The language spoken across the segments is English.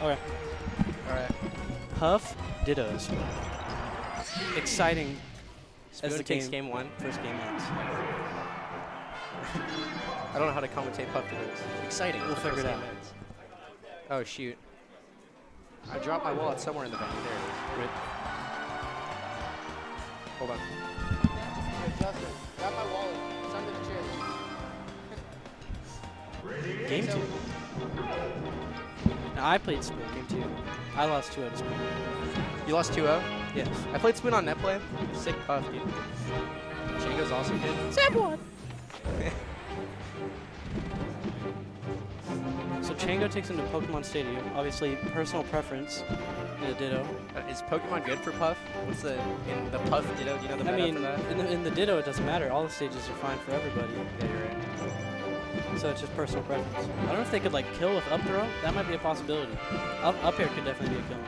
Okay. Alright. Puff Dittos. Exciting Spoon as the takes game 1. first game ends. I don't know how to commentate Puff Dittos. Exciting. We'll figure it out. Oh, shoot. I dropped my wallet somewhere in the venue. There it is. Rip. Hold on. Hey, Justin, grab my wallet. It's under the chair. Game 2. Now, I played Spoon game 2. I lost 2 out of Spoon. You lost 2-0? Yes. I played Spoon on net play. Sick Puff, dude. Chango's also good. Sam won. So Chango takes him to Pokemon Stadium. Obviously, personal preference in the Ditto. Is Pokemon good for Puff? What's in the Puff Ditto? Do you know the meta for that? in the Ditto, it doesn't matter. All the stages are fine for everybody. Yeah, you're right. So it's just personal preference. I don't know if they could like kill with up throw. That might be a possibility. Up air could definitely be a kill here.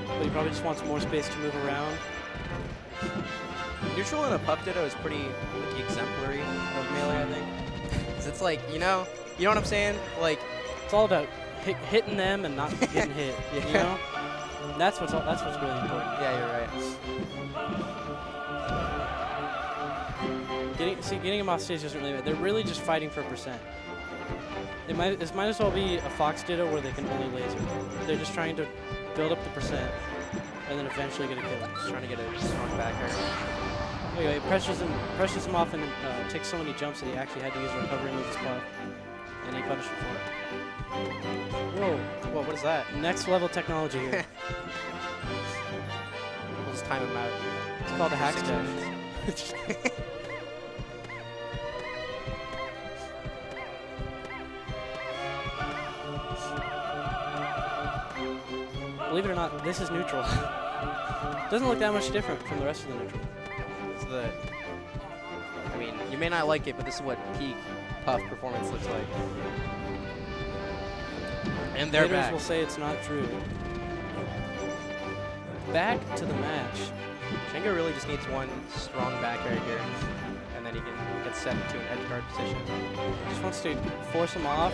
But he probably just wants more space to move around. Neutral in a Puff Ditto is pretty like, exemplary of Melee, I think. 'Cause it's like, you know what I'm saying? Like, it's all about hitting them and not getting hit. Yeah. You know, that's what's really important. Yeah, you're right. Getting them off stage doesn't really matter. They're really just fighting for percent. It might as well be a Fox Ditto where they can only laser. They're just trying to build up the percent and then eventually get a kill. Just trying to get a strong backer. Anyway, pressures him off and takes so many jumps that he actually had to use a recovery move as well. And he punished him for it. Whoa, what is that? Next level technology here. We'll just time him out. It's called a hack stash. Believe it or not, this is neutral. Doesn't look that much different from the rest of the neutral. I mean, you may not like it, but this is what peak Puff performance looks like. And they're Haters back. will say it's not true. Back to the match. Chango really just needs one strong back right here, and then he can get set into an edge guard position. Just wants to force him off.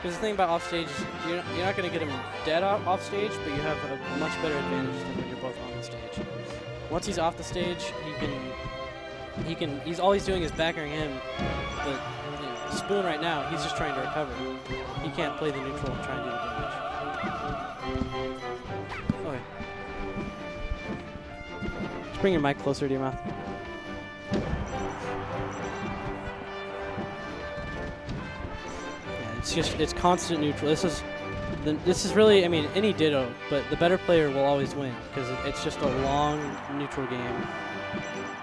Because the thing about off stage is you're not going to get him dead off stage, but you have a much better advantage than when you're both on the stage. Once he's off the stage, he's all he's doing is backering him. But you know, Spoon right now, he's just trying to recover. He can't play the neutral and try and do the damage. Okay. Just bring your mic closer to your mouth. It's constant neutral. This is really, I mean, any Ditto, but the better player will always win because it's just a long neutral game.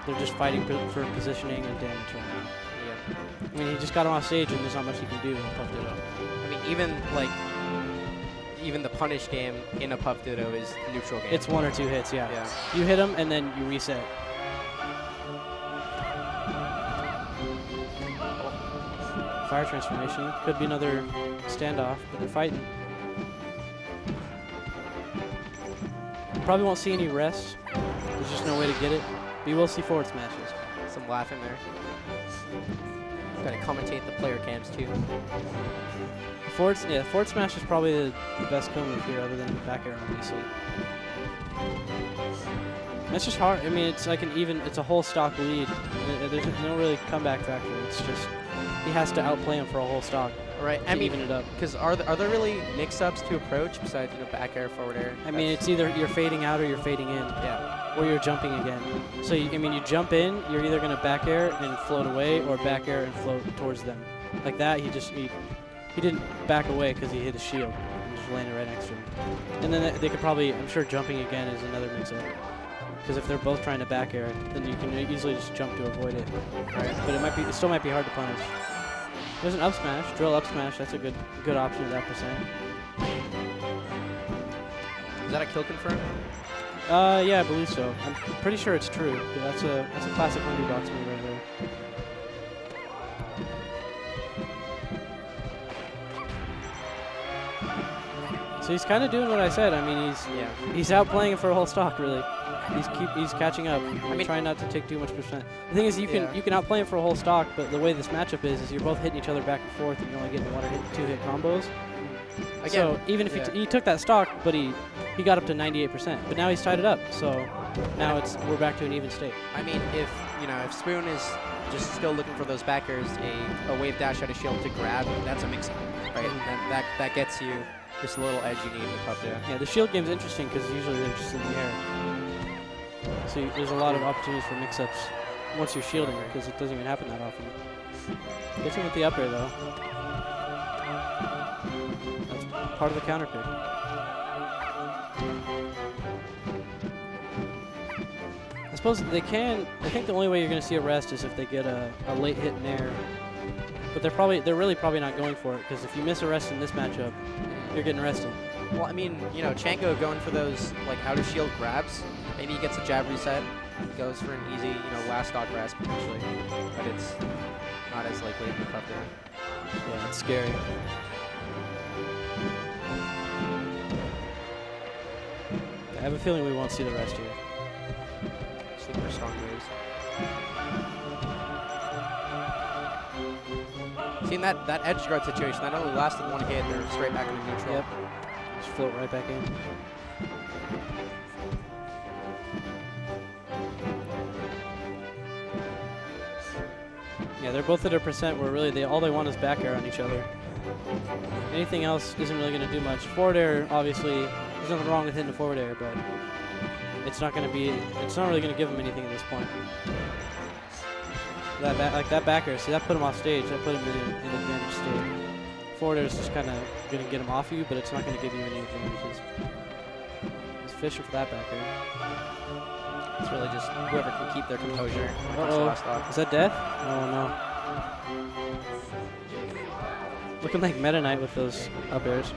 They're just fighting for positioning and damage right now. Yeah. I mean, he just got him off stage and there's not much he can do in Puff Ditto. I mean, even the punish game in a Puff Ditto is the neutral game. It's 1 or 2 hits, yeah. You hit him and then you reset. Fire transformation. Could be another standoff, but they're fighting. Probably won't see any rest. There's just no way to get it. But you will see forward smashes. Some laughing there. Gotta commentate the player cams too. Forward smash is probably the best kill move here, other than back air, obviously. It's just hard. I mean, it's like it's a whole stock lead. There's no really comeback factor. It's just he has to outplay him for a whole stock. Right. To even it up. Because are there really mix-ups to approach besides back air, forward air? I mean, it's either you're fading out or you're fading in. Yeah. Or you're jumping again. So you jump in, you're either gonna back air and float away, or back air and float towards them. Like that, he didn't back away because he hit his shield and just landed right next to him. And then they could probably, I'm sure jumping again is another mix-up. Because if they're both trying to back air, then you can easily just jump to avoid it. Right. But it still might be hard to punish. There's an up smash, drill up smash. That's a good option at that percent. Is that a kill confirm? Yeah, I believe so. I'm pretty sure it's true. That's a classic Hungrybox move right there. So he's kind of doing what I said. I mean, he's outplaying it for a whole stock, really. He's catching up. I'm trying not to take too much percent. The thing is, you can outplay him for a whole stock, but the way this matchup is you're both hitting each other back and forth, and you're only getting 1 or 2 hit combos. Again, so even if he took that stock, but he got up to 98%, but now he's tied it up. So now we're back to an even state. I mean, if Spoon is just still looking for those backers, a wave dash out of shield to grab, that's a mix-up, right? And that gets you just a little edge you need in the puff there. Yeah, the shield game's interesting because usually they're just in the air. So there's a lot of opportunities for mix-ups once you're shielding, because it doesn't even happen that often. Gets him with the up air, though. That's part of the counter pick. I suppose they can. I think the only way you're going to see a rest is if they get a late hit in air. But they're really probably not going for it, because if you miss a rest in this matchup, you're getting rested. Well, I mean, Chango going for those like out of shield grabs. Maybe he gets a jab reset, goes for an easy, last stock rest potentially, but it's not as likely in the puff there. Yeah, it's scary. I have a feeling we won't see the rest here. Super strong moves. Seeing that edge guard situation, that only lasted one hit, they're straight back into neutral. Yep. Just float right back in. Yeah, they're both at a percent where really all they want is back air on each other. Anything else isn't really going to do much. Forward air, obviously, there's nothing wrong with hitting a forward air, but it's not really going to give them anything at this point. That back air, see, that put him off stage. That put him in an advantage state. Forward air is just kind of going to get him off you, but it's not going to give you any advantages. He's fishing for that back air. It's really just whoever can keep their composure. Is that death? Oh, no. Looking like Meta Knight with those up airs.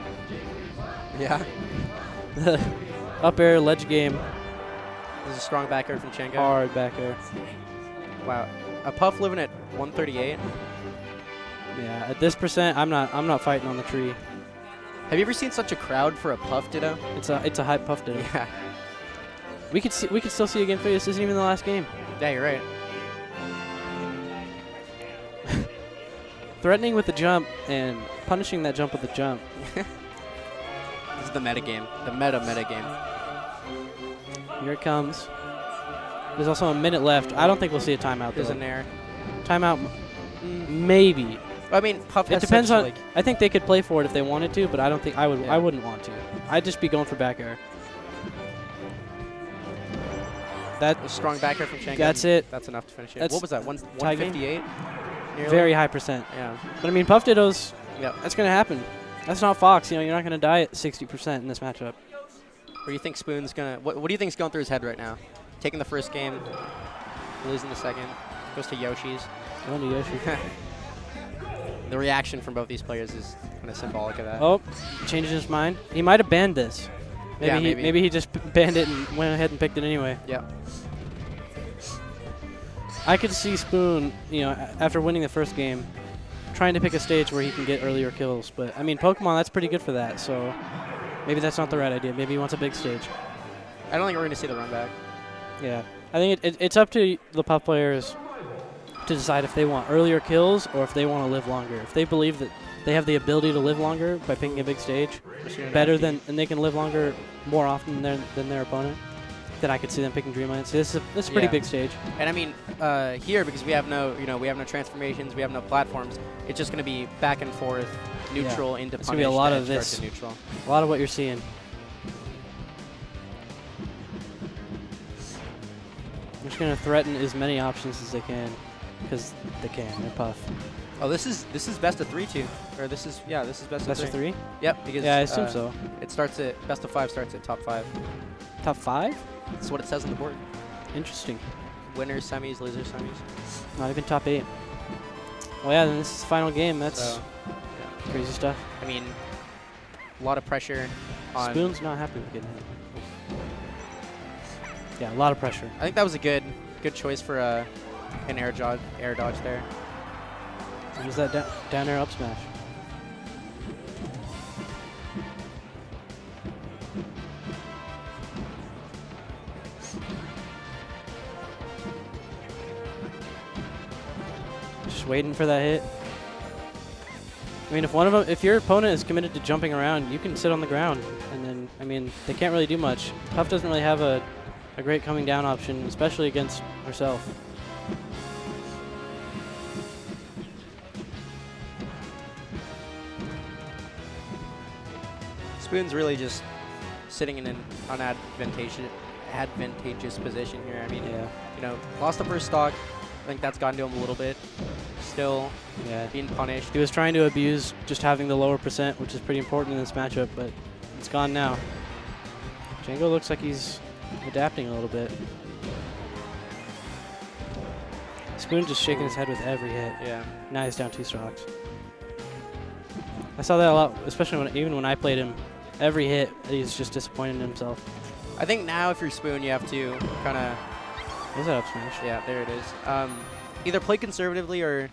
Yeah. The up air ledge game. This is a strong back air from Chango. Hard back air. Wow. A puff living at 138. Yeah, at this percent, I'm not fighting on the tree. Have you ever seen such a crowd for a puff ditto? It's a hype puff ditto. Yeah. We could still see a game for you. This isn't even the last game. Yeah, you're right. Threatening with the jump and punishing that jump with the jump. This is the meta game. The meta game. Here it comes. There's also a minute left. I don't think we'll see a timeout. There's an air. Timeout, maybe. I mean, puff. It depends on. I think they could play for it if they wanted to, but I don't think I would. Yeah. I wouldn't want to. I'd just be going for back air. A strong back air from Chango. That's it. That's enough to finish it. What was that? 158. Very high percent. Yeah. But I mean, puff dittos. Yep. That's gonna happen. That's not Fox. You're not gonna die at 60% in this matchup. Or do you think Spoon's gonna? What do you think's going through his head right now? Taking the first game, losing the second, goes to Yoshi's. Going to Yoshi. The reaction from both these players is kind of symbolic of that. Oh, changes his mind. He might have banned this. Maybe he just banned it and went ahead and picked it anyway. Yeah. I could see Spoon, after winning the first game, trying to pick a stage where he can get earlier kills. But I mean, Pokemon, that's pretty good for that. So maybe that's not the right idea. Maybe he wants a big stage. I don't think we're going to see the run back. Yeah, I think it's up to the puff players to decide if they want earlier kills or if they want to live longer. If they believe that they have the ability to live longer by picking a big stage, and they can live longer more often than their opponent, then I could see them picking Dreamland. So this is a pretty big stage. And I mean, here, because we have no transformations, we have no platforms, it's just going to be back and forth, neutral into punish. It's going to be a lot of this. To neutral. A lot of what you're seeing. I'm just going to threaten as many options as they can, because they can. They're puff. Oh, this is best of 3 too, or this is best of 3. Yep, because I assume so. It starts at best of 5 starts at top 5. Top 5? That's what it says on the board. Interesting. Winners, semis, losers, semis. Not even top 8. Well, yeah, then this is the final game. That's crazy stuff. I mean, a lot of pressure on... Spoon's not happy with getting hit. Yeah, a lot of pressure. I think that was a good choice for an air dodge there. Use that down air up smash. Just waiting for that hit. I mean, if your opponent is committed to jumping around, you can sit on the ground, and then, I mean, they can't really do much. Puff doesn't really have a great coming down option, especially against herself. Spoon's really just sitting in an advantageous position here. I mean, Yeah. you know, lost the first stock. I think that's gotten to him a little bit. Still Yeah. being punished. He was trying to abuse just having the lower percent, which is pretty important in this matchup, but it's gone now. Chango looks like he's adapting a little bit. Spoon just shaking his head with every hit. Yeah. Now he's down 2 stocks. I saw that a lot, especially even when I played him. Every hit, he's just disappointed in himself. I think now if you're Spoon, you have to kind of... What's that up smash? Yeah, there it is. Either play conservatively or...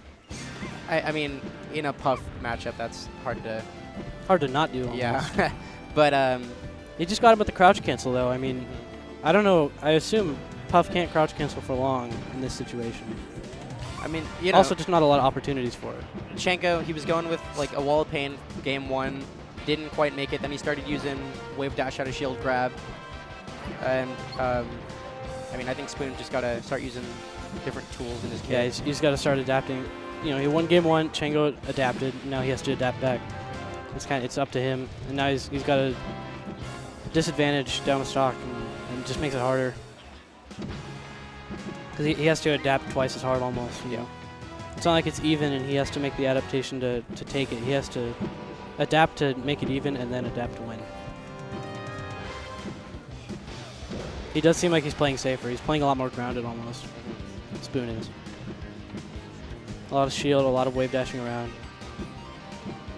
I mean, in a Puff matchup, that's hard to... Hard to not do almost. Yeah. But... He just got him with the crouch cancel, though. I mean, I don't know. I assume Puff can't crouch cancel for long in this situation. I mean, you know... Also, just not a lot of opportunities for it. Chango, he was going with like a wall of pain game 1. Didn't quite make it. Then he started using wave dash out of shield grab. And, I mean, I think Spoon just got to start using different tools in his kit. Yeah, he's got to start adapting. You know, he won game 1, Chango adapted. Now he has to adapt back. It's up to him. And now he's got a disadvantage down the stock, and it just makes it harder. Because he has to adapt twice as hard almost. You know? It's not like it's even and he has to make the adaptation to take it. He has to adapt to make it even and then adapt to win. He does seem like he's playing safer. He's playing a lot more grounded almost. Spoon is. A lot of shield, a lot of wave dashing around.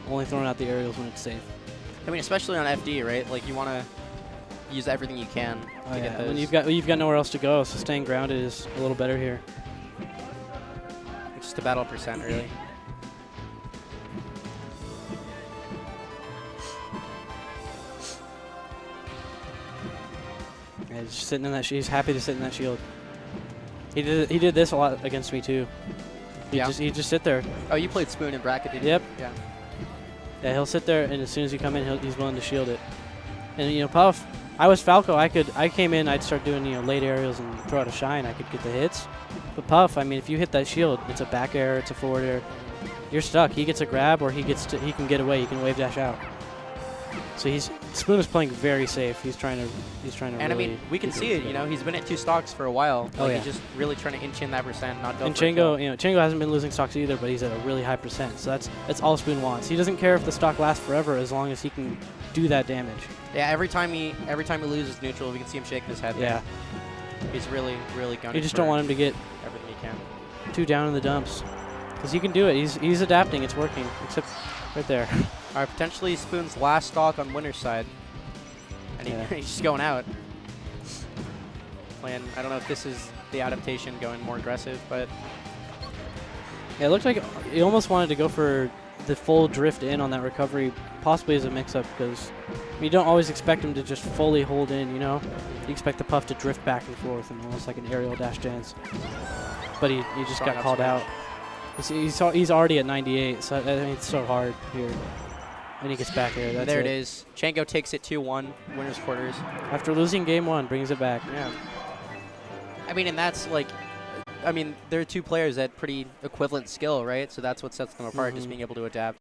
Only throwing out the aerials when it's safe. I mean, especially on FD, right? Like, you want to use everything you can to get those. When you've got nowhere else to go, so staying grounded is a little better here. It's just a battle percent, really. Yeah, he's sitting in that. He's happy to sit in that shield. He did this a lot against me too. He'd just sit there. Oh, you played Spoon in bracket, didn't Yep. you? Yeah. Yeah, he'll sit there, and as soon as you come in, he's willing to shield it. And you know, Puff, I was Falco. I came in, I'd start doing late aerials and throw out a shine. I could get the hits. But Puff, I mean, if you hit that shield, it's a back air, it's a forward air. You're stuck. He gets a grab, or he can get away. He can wave dash out. So Spoon is playing very safe. He's trying to. And really I mean, we can see it. You know, he's been at 2 stocks for a while. Oh, Like, yeah. He's just really trying to inch in that percent, not go And for a kill. Chango hasn't been losing stocks either, but he's at a really high percent. So that's all Spoon wants. He doesn't care if the stock lasts forever as long as he can do that damage. Yeah, every time he loses neutral, we can see him shaking his head. Yeah. There. He's really gunning. You just for don't want him to get everything he can. too down in the dumps, because he can do it. He's adapting. It's working, except right there. All right, potentially Spoon's last stock on winner's side, and he's just going out. Playing. I don't know if this is the adaptation going more aggressive, but Yeah, it looked like he almost wanted to go for the full drift in on that recovery, possibly as a mix-up, because you don't always expect him to just fully hold in, you know? You expect the Puff to drift back and forth and almost like an aerial dash dance. But he just got called out. He's already at 98, so I mean, it's so hard here. And he gets back air. That's there it is. Chango takes it 2-1, winner's quarters. After losing game 1, brings it back. Yeah. I mean, and that's like, I mean, there are 2 players at pretty equivalent skill, right? So that's what sets them apart, just being able to adapt.